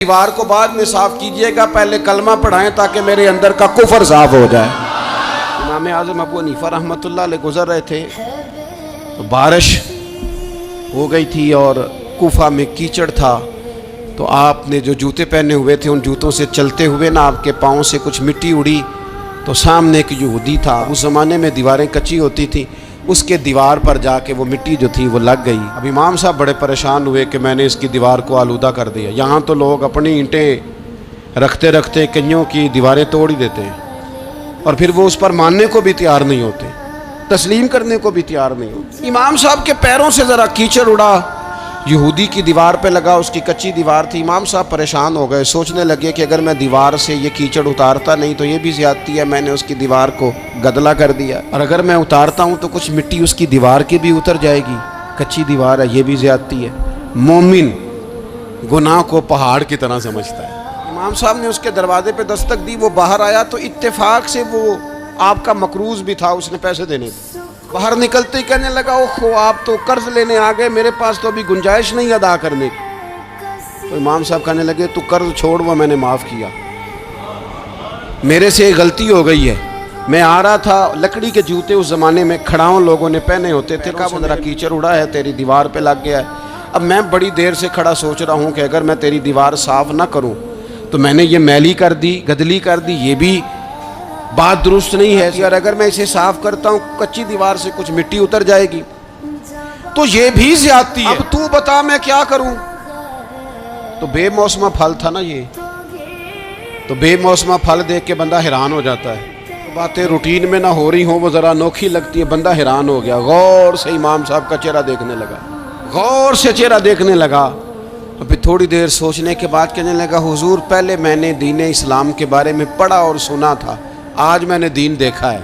दीवार को बाद में साफ कीजिएगा, पहले कलमा पढ़ाएं ताकि मेरे अंदर का कुफर साफ हो जाए। इमाम आज़म अबू हनीफा रहमतुल्लाह अलैह गुजर रहे थे तो बारिश हो गई थी और कूफा में कीचड़ था, तो आपने जो जूते पहने हुए थे उन जूतों से चलते हुए ना आपके पाँव से कुछ मिट्टी उड़ी, तो सामने एक यहूदी था, उस ज़माने में दीवारें कच्ची होती थी, उसके दीवार पर जाके वो मिट्टी जो थी वो लग गई। अब इमाम साहब बड़े परेशान हुए कि मैंने इसकी दीवार को आलूदा कर दिया। यहाँ तो लोग अपनी ईंटें रखते रखते कईयों की दीवारें तोड़ ही देते हैं और फिर वो उस पर मानने को भी तैयार नहीं होते, तस्लीम करने को भी तैयार नहीं होते। इमाम साहब के पैरों से ज़रा कीचड़ उड़ा, यहूदी की दीवार पे लगा, उसकी कच्ची दीवार थी। इमाम साहब परेशान हो गए, सोचने लगे कि अगर मैं दीवार से ये कीचड़ उतारता नहीं तो ये भी ज़्यादती है, मैंने उसकी दीवार को गदला कर दिया, और अगर मैं उतारता हूँ तो कुछ मिट्टी उसकी दीवार की भी उतर जाएगी, कच्ची दीवार है, ये भी ज़्यादती है। मोमिन गुनाह को पहाड़ की तरह समझता है। इमाम साहब ने उसके दरवाजे पर दस्तक दी, वो बाहर आया तो इत्तेफाक से वो आपका मकरूज़ भी था, उसने पैसे देने थे। बाहर निकलते ही कहने लगा, ओहो आप तो कर्ज लेने आ गए, मेरे पास तो अभी गुंजाइश नहीं अदा करने की। तो इमाम साहब कहने लगे, तू कर्ज छोड़, वो मैंने माफ़ किया, मेरे से गलती हो गई है। मैं आ रहा था, लकड़ी के जूते उस ज़माने में खड़ाओं लोगों ने पहने होते थे, कहा जरा कीचड़ उड़ा है, तेरी दीवार पे लग गया है। अब मैं बड़ी देर से खड़ा सोच रहा हूँ कि अगर मैं तेरी दीवार साफ़ ना करूँ तो मैंने ये मैली कर दी, गदली कर दी, ये भी बात दुरुस्त नहीं है, यार अगर मैं इसे साफ करता हूँ कच्ची दीवार से कुछ मिट्टी उतर जाएगी, तो ये भी ज्यादती है। अब तू बता मैं क्या करूं। तो बेमौसमा फल था ना ये, तो बेमौसमा फल देख के बंदा हैरान हो जाता है। तो बातें रूटीन में ना हो रही हो, वो जरा अनोखी लगती है, बंदा हैरान हो गया। गौर से इमाम साहब का चेहरा देखने लगा, गौर से चेहरा देखने लगा। तो फिर थोड़ी देर सोचने के बाद कहने लगा, हुजूर पहले मैंने दीन इस्लाम के बारे में पढ़ा और सुना था, आज मैंने दीन देखा है।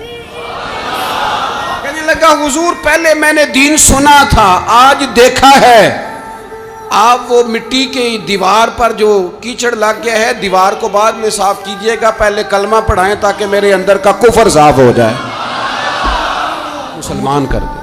कहने लगा, हुजूर पहले मैंने दीन सुना था, आज देखा है। आप वो मिट्टी की दीवार पर जो कीचड़ लग गया है, दीवार को बाद में साफ कीजिएगा, पहले कलमा पढ़ाएं ताकि मेरे अंदर का कुफर साफ हो जाए, मुसलमान कर दे।